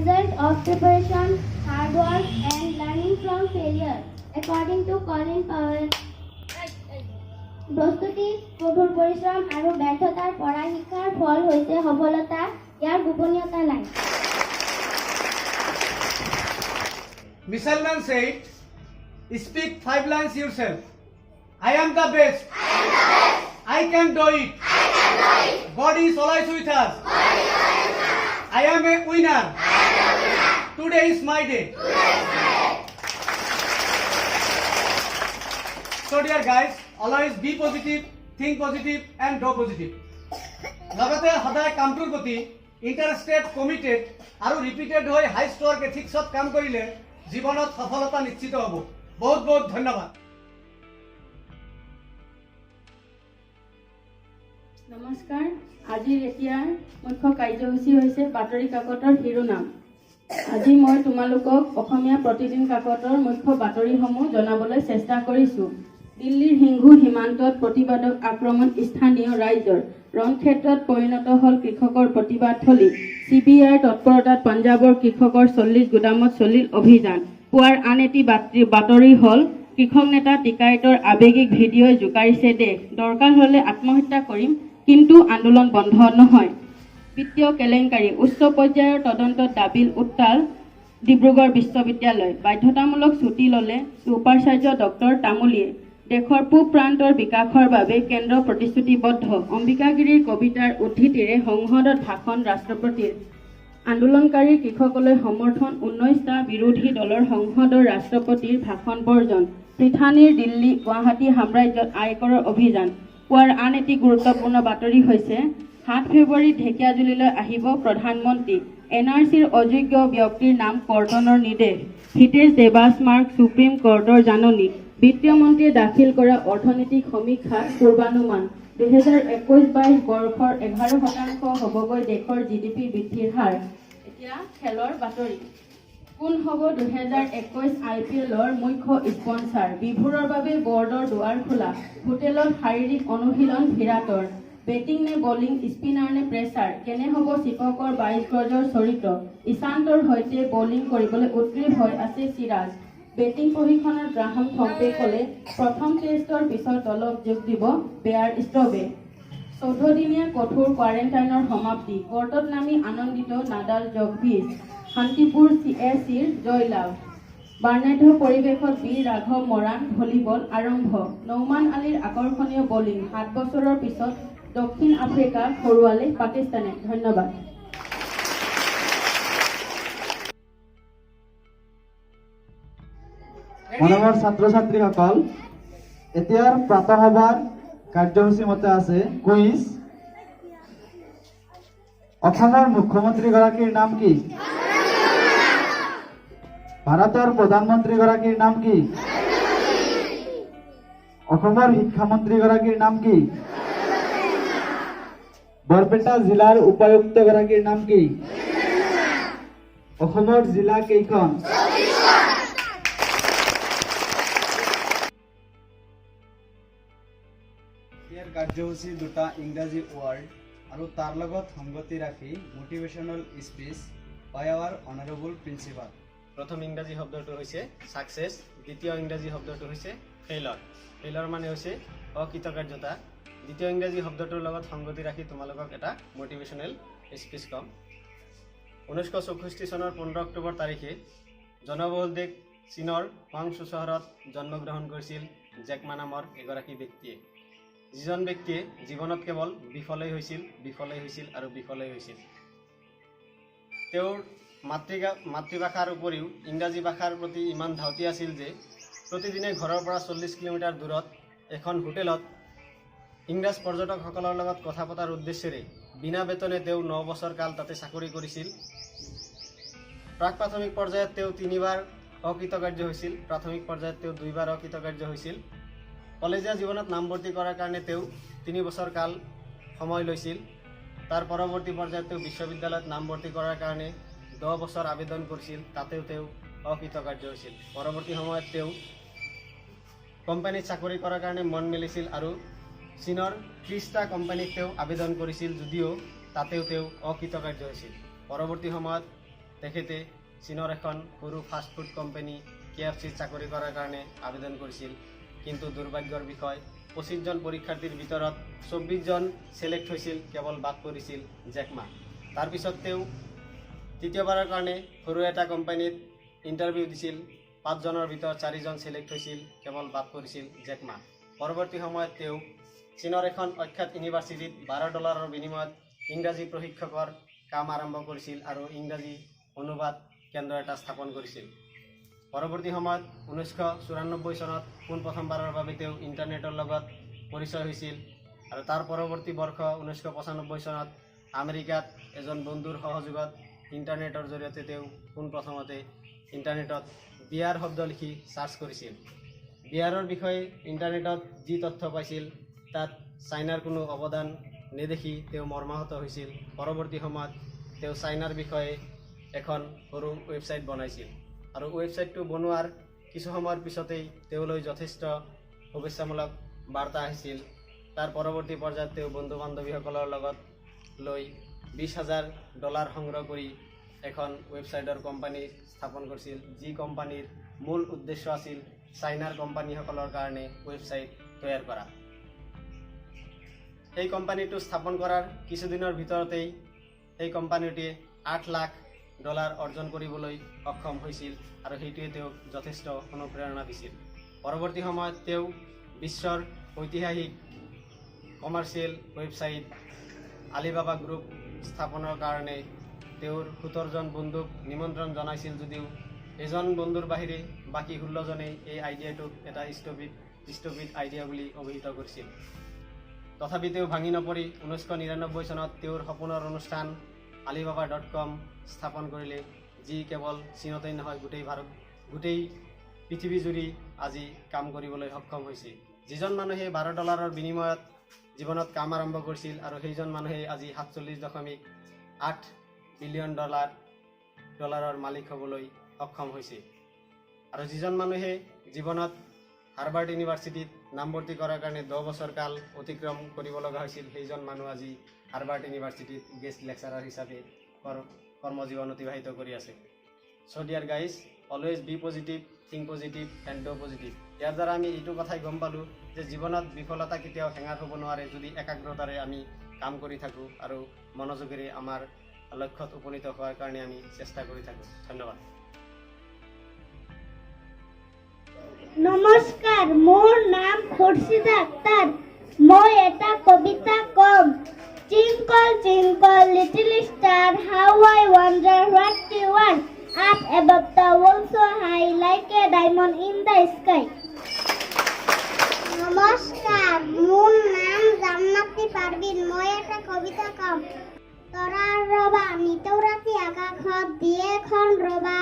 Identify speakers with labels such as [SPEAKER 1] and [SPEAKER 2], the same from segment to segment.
[SPEAKER 1] Result of preparation, hard work, and learning from failure. According to Colin Powell, প্রস্তুতি, কঠোর পরিশ্রম আর ব্যর্থতার পড়া শিক্ষার ফল হইতে সফলতা, ইয়ার গোপনীয়তা নাই।
[SPEAKER 2] Misselman said, "Speak 5 lines yourself. I am the best. I can do it. God is always with us. I am a winner. Today is my day." So dear guys, always be positive, think positive and do positive. লগতে সদায় কামটোৰ প্ৰতি interested, committed আৰু repeated হৈ হাই store এথিক্সত কাম কৰিলে জীৱনত সফলতা নিশ্চিত হ'ব। বহুত বহুত ধন্যবাদ।
[SPEAKER 3] নমস্কাৰ। আজিৰ এতিয়াৰ মুখ্য কাৰ্যসূচী হৈছে বাতৰি কাকতৰ শিৰোনাম। আজি মই তোমালোকক অসমীয়া প্ৰতিদিন কাকতৰ মুখ্য বাতৰিসমূহ জনাবলৈ চেষ্টা কৰিছোঁ। দিল্লীৰ সিংহু সীমান্তত প্ৰতিবাদক আক্ৰমণ, স্থানীয় ৰাইজৰ ৰণক্ষেত্ৰত পৰিণত হ'ল কৃষকৰ প্ৰতিবাদথলী। CBIৰ তৎপৰতাত পঞ্জাৱৰ কৃষকৰ 40 গোদামত চলিল অভিযান। পুৱাৰ আন এটি বাতৰি হ'ল কৃষক নেতা টিকাইটৰ আৱেগিক ভিডিঅ'ই জোকাৰিছে দেশ। দৰকাৰ হ'লে আত্মহত্যা কৰিম, কিন্তু আন্দোলন বন্ধ নহয়। বিত্তীয় কেলেংকাৰী, উচ্চ পৰ্যায়ৰ তদন্তত দাবিল উত্তাল ডিব্ৰুগড় বিশ্ববিদ্যালয়। বাধ্যতামূলক ছুটি ল'লে উপাচাৰ্য ডক্টৰ তামুলীয়ে। দেশৰ পূব প্ৰান্তৰ বিকাশৰ বাবে কেন্দ্ৰ প্ৰতিশ্ৰুতিবদ্ধ। অম্বিকাগিৰিৰ কবিতাৰ উদ্ধৃতিৰে সংসদত ভাষণ ৰাষ্ট্ৰপতিৰ। আন্দোলনকাৰী কৃষকলৈ সমৰ্থন, 19টা বিৰোধী দলৰ সংসদৰ ৰাষ্ট্ৰপতিৰ ভাষণ বৰ্জন। পৃথানীৰ দিল্লী, গুৱাহাটী সাম্ৰাজ্যত আয়কৰৰ অভিযান। পুৱাৰ আন এটি গুৰুত্বপূৰ্ণ বাতৰি হৈছে 7 ফেব্ৰুৱাৰীত ঢেকীয়াজুলিলৈ আহিব প্ৰধানমন্ত্ৰী। NRCৰ অযোগ্য ব্যক্তিৰ নাম কৰ্তনৰ নিৰ্দেশ। হিতেশ দেৱাস্মাৰ্ক সুপ্ৰিম কোৰ্টৰ জাননী। বিত্তীয় মন্ত্ৰীয়ে দাখিল কৰা অৰ্থনৈতিক সমীক্ষাত পূৰ্বানুমান 2021-22 বৰ্ষৰ 11% হ'বগৈ দেশৰ GDP বৃদ্ধিৰ হাৰ। এতিয়া খেলৰ বাতৰি। কোন হ'ব 2021 IPLৰ মুখ্য স্পন্সাৰ? বিভোৰৰ বাবে বৰ্ডৰ দুৱাৰ খোলা। হোটেলত শাৰীৰিক অনুশীলন বিৰাটৰ। বেটিং নে বলিং, স্পিনাৰ নে প্ৰেছাৰ? কেনে হ'ব চিপকৰ 22 গজৰ চৰিত্ৰ? ইশান্তৰ সৈতে বলিং কৰিবলৈ উদ্গ্ৰীৱ হৈ আছে চিৰাজ। বেটিং প্ৰশিক্ষণত গ্ৰাহাম থম্পে ক'লে প্ৰথম টেষ্টৰ পিছত দলত যোগ দিব বেয়াৰ ষ্ট্ৰবে। 14 দিনীয়া কঠোৰ কোৱাৰেণ্টাইনৰ সমাপ্তি। কৰ্টত নামি আনন্দিত নাডাল, জকভিচ। শান্তিপুৰ CACৰ জয়লাভ। বাৰ্ণাঢ্য পৰিৱেশত বীৰ ৰাঘৱ মৰাণ। ভলীবল আৰম্ভ। নৌমান আলীৰ আকৰ্ষণীয় বলিং। 7 বছৰৰ পিছত দক্ষিণ আফ্ৰিকাক হৰুৱালে পাকিস্তানে। ধন্যবাদ।
[SPEAKER 4] মানৱৰ ছাত্ৰ ছাত্ৰীসকল, এতিয়াৰ প্ৰাতঃসভাৰ কাৰ্যসূচী মতে আছে কুইজ। অসমৰ মুখ্যমন্ত্ৰীগৰাকীৰ নাম কি? ভাৰতৰ প্ৰধানমন্ত্ৰীগৰাকীৰ নাম কি? অসমৰ শিক্ষামন্ত্ৰীগৰাকীৰ নাম কি? বৰপেটা জিলাৰ উপায়ুক্তগৰাকীৰ নাম কি? অসমৰ জিলা কেইখন? ইয়াৰ কাৰ্যসূচী দুটা ইংৰাজী ৱৰ্ড আৰু তাৰ লগত সংগতি ৰাখি মোটিভেশ্যনেল স্পীচ বাই আৱাৰ অনাৰেবল প্ৰিন্সিপাল।
[SPEAKER 5] প্ৰথম ইংৰাজী শব্দটো হৈছে ছাকচেছ, দ্বিতীয় ইংৰাজী শব্দটো হৈছে ফেইলৰ। ফেইলৰ মানে হৈছে অকৃতকাৰ্যতা। দ্বিতীয় ইংৰাজী শব্দটোৰ লগত সংগতি ৰাখি তোমালোকক এটা মোটিভেশ্যনেল স্পীচ ক'ম। 1964 চনৰ 15 অক্টোবৰ তাৰিখে জনবহুল দেশ চীনৰ হুৱাংচু চহৰত জন্মগ্ৰহণ কৰিছিল জেক মা নামৰ এগৰাকী ব্যক্তিয়ে। যিজন ব্যক্তিয়ে জীৱনত কেৱল বিফলেই হৈছিল আৰু বিফলেই হৈছিল। তেওঁৰ মাতৃভাষাৰ উপৰিও ইংৰাজী ভাষাৰ প্ৰতি ইমান ধাউতি আছিল যে প্ৰতিদিনে ঘৰৰ পৰা 40 কিলোমিটাৰ দূৰত এখন হোটেলত ইংৰাজ পৰ্যটকসকলৰ লগত কথা পতাৰ উদ্দেশ্যেৰে বিনা বেতনে তেওঁ 9 বছৰ কাল তাতে চাকৰি কৰিছিল। প্ৰাক প্ৰাথমিক পৰ্যায়ত তেওঁ 3বাৰ অকৃতকাৰ্য হৈছিল। প্ৰাথমিক পৰ্যায়ত তেওঁ 2বাৰ অকৃতকাৰ্য হৈছিল। কলেজীয়া জীৱনত নামভৰ্তি কৰাৰ কাৰণে তেওঁ 3 বছৰ কাল সময় লৈছিল। তাৰ পৰৱৰ্তী পৰ্যায়ত তেওঁ বিশ্ববিদ্যালয়ত নামভৰ্তি কৰাৰ কাৰণে 10 বছৰ আবেদন কৰিছিল। তাতেও তেওঁ অকৃতকাৰ্য হৈছিল। পৰৱৰ্তী সময়ত তেওঁ কোম্পানীত চাকৰি কৰাৰ কাৰণে মন মেলিছিল আৰু চীনৰ 30টা কোম্পানীত তেওঁ আবেদন কৰিছিল, যদিও তাতেও তেওঁ অকৃতকাৰ্য হৈছিল। পৰৱৰ্তী সময়ত তেখেতে চীনৰ এখন সৰু ফাষ্ট ফুড কোম্পানী KFCত চাকৰি কৰাৰ কাৰণে আবেদন কৰিছিল। কিন্তু দুৰ্ভাগ্যৰ বিষয় 25 জন পৰীক্ষাৰ্থীৰ ভিতৰত 24 জন সিলেক্ট হৈছিল, কেৱল বাদ পৰিছিল জেকমা। তাৰপিছত তেওঁ তৃতীয়বাৰৰ কাৰণে সৰু এটা কোম্পানীত ইণ্টাৰভিউ দিছিল। 5 জনৰ ভিতৰত 4 জন সিলেক্ট হৈছিল, কেৱল বাদ পৰিছিল জেকমা। পৰৱৰ্তী সময়ত তেওঁ চীনৰ এখন অখ্যাত ইউনিভাৰ্চিটিত $12 বিনিময়ত ইংৰাজী প্ৰশিক্ষকৰ কাম আৰম্ভ কৰিছিল আৰু ইংৰাজী অনুবাদ কেন্দ্ৰ এটা স্থাপন কৰিছিল। পৰৱৰ্তী সময়ত 1994 চনত পোনপ্ৰথমবাৰৰ বাবে তেওঁ ইণ্টাৰনেটৰ লগত পৰিচয় হৈছিল আৰু তাৰ পৰৱৰ্তী বৰ্ষ 1995 চনত আমেৰিকাত এজন বন্ধুৰ সহযোগত ইণ্টাৰনেটৰ জৰিয়তে তেওঁ পোনপ্ৰথমতে ইণ্টাৰনেটত বিয়াৰ শব্দ লিখি চাৰ্চ কৰিছিল। বিয়াৰৰ বিষয়ে ইণ্টাৰনেটত যি তথ্য পাইছিল তাত চাইনাৰ কোনো অৱদান নেদেখি তেওঁ মৰ্মাহত হৈছিল। পৰৱৰ্তী সময়ত তেওঁ চাইনাৰ বিষয়ে এখন সৰু ৱেবছাইট বনাইছিল আৰু ৱেবছাইটটো বনোৱাৰ কিছু সময়ৰ পিছতেই তেওঁলৈ যথেষ্ট শুভেচ্ছামূলক বাৰ্তা আহিছিল। তাৰ পৰৱৰ্তী পৰ্যায়ত তেওঁ বন্ধু বান্ধৱীসকলৰ লগত লৈ $20,000 সংগ্ৰহ কৰি এখন ৱেবছাইটৰ কোম্পানী স্থাপন কৰিছিল, যি কোম্পানীৰ মূল উদ্দেশ্য আছিল চাইনাৰ কোম্পানীসকলৰ কাৰণে ৱেবছাইট তৈয়াৰ কৰা। এই কোম্পানীটো স্থাপন কৰাৰ কিছুদিনৰ ভিতৰতেই এই কোম্পানীটোৱে $8 লাখ অৰ্জন কৰিবলৈ সক্ষম হৈছিল আৰু সেইটোৱে তেওঁক যথেষ্ট অনুপ্ৰেৰণা দিছিল। পৰৱৰ্তী সময়ত তেওঁ বিশ্বৰ ঐতিহাসিক কমাৰ্চিয়েল ৱেবছাইট আলিবাবা গ্ৰুপ স্থাপনৰ কাৰণে তেওঁৰ 17 জন বন্ধুক নিমন্ত্ৰণ জনাইছিল যদিও এজন বন্ধুৰ বাহিৰে বাকী 16 জনে এই আইডিয়াটোক এটা ষ্টুপিড আইডিয়া বুলি অভিহিত কৰিছিল। তথাপি তেওঁ ভাঙি নপৰি 1999 চনত তেওঁৰ সপোনৰ অনুষ্ঠান alibaba.com স্থাপন কৰিলে, যি কেৱল চীনতেই নহয় গোটেই পৃথিৱীজুৰি আজি কাম কৰিবলৈ সক্ষম হৈছে। যিজন মানুহে $12 বিনিময়ত জীৱনত কাম আৰম্ভ কৰিছিল আৰু সেইজন মানুহে আজি $47.8 বিলিয়ন মালিক হ'বলৈ সক্ষম হৈছে। আৰু যিজন মানুহে জীৱনত হাৰ্ভাৰ্ড ইউনিভাৰ্চিটিত নামভৰ্তি কৰাৰ কাৰণে 10 বছৰ কাল অতিক্ৰম কৰিব লগা হৈছিল, সেইজন মানুহ আজি হাৰ্ভাৰ্ড ইউনিভাৰ্চিটিত গেষ্ট লেকচাৰাৰ হিচাপে কৰ্মজীৱন অতিবাহিত কৰি আছে। So dear guys, always be positive, think positive and do positive. ইয়াৰ দ্বাৰা আমি এইটো কথাই গম পালোঁ যে জীৱনত বিফলতা কেতিয়াও হেঙাৰ হ'ব নোৱাৰে যদি একাগ্ৰতাৰে আমি কাম কৰি থাকোঁ আৰু মনোযোগেৰে আমাৰ লক্ষ্যত উপনীত হোৱাৰ কাৰণে আমি চেষ্টা কৰি থাকোঁ। ধন্যবাদ।
[SPEAKER 1] নমস্কাৰ, মোৰ নাম খুৰছিদা আক্তাৰ। মই এটা কবিতা কম। Twinkle, twinkle, little star, how I wonder what you are. Up above the world so high, like a diamond in the sky. নমস্কাৰ, মোৰ নাম জান্নাতি পাৰবিন। মই এটা কবিতা কম। তৰাৰ ৰবা নিতৌ ৰাতি আকাশত দিয়ে এখন ৰবা,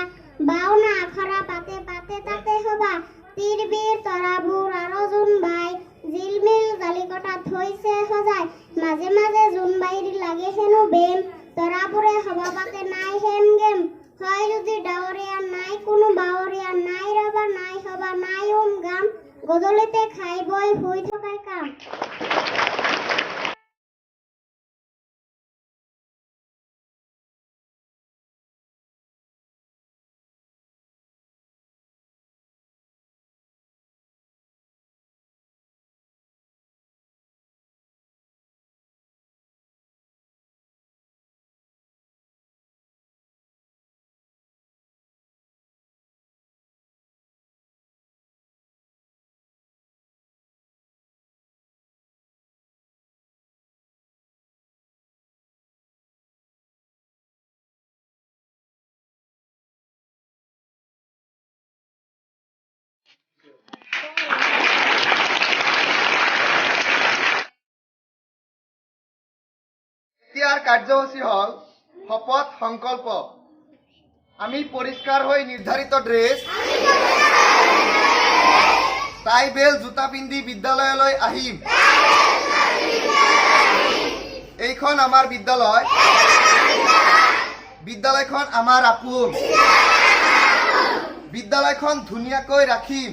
[SPEAKER 1] বাওনা আখৰা পাতে পাতে তাতে হবা, তিৰবিৰ তৰাবোৰ আৰু জোনবাই, জিলমিল জালিকটা থৈছে সজাই, মাজে মাজে জোনবাইৰ লাগে হেনো বেম, তৰাবোৰে হবা পাতে নাই হেম গেম, হয় যদি ডাৱৰীয়া নাই কোনো বাৱৰীয়া, নাই ৰবা নাই হবা নাই গাম, গধূলিতে খাই বৈ শুই থকাই কাম।
[SPEAKER 6] এতিয়াৰ কাৰ্যসূচী হ'ল শপত সংকল্প। আমি পৰিষ্কাৰ হৈ নিৰ্ধাৰিত ড্ৰেছ, টাই বেল জোতা পিন্ধি বিদ্যালয়লৈ আহিম। এইখন আমাৰ বিদ্যালয়, বিদ্যালয়খন আমাৰ আপোন, বিদ্যালয়খন ধুনীয়াকৈ ৰাখিম।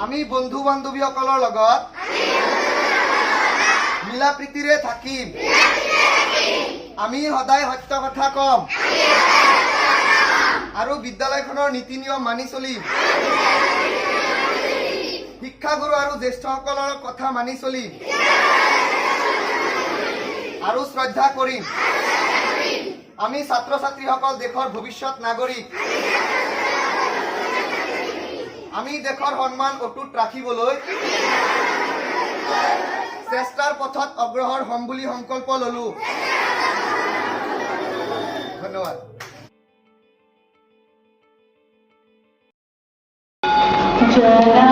[SPEAKER 6] আমি বন্ধু বান্ধৱীসকলৰ লগত মিলা প্ৰীতিৰে থাকিম। আমি সদায় সত্য কথা কম আৰু বিদ্যালয়খনৰ নীতি নিয়ম মানি চলিম শিক্ষাগুৰু আৰু জ্যেষ্ঠসকলৰ কথা মানি চলিম আৰু শ্ৰদ্ধা কৰিম আমি ছাত্ৰ ছাত্ৰীসকল দেশৰ ভৱিষ্যত নাগৰিক আমি দেশৰ সন্মান অটুট ৰাখিবলৈ চেষ্টাৰ পথত অগ্ৰসৰ হ'ম বুলি সংকল্প ললো ধন্যবাদ
[SPEAKER 3] জয়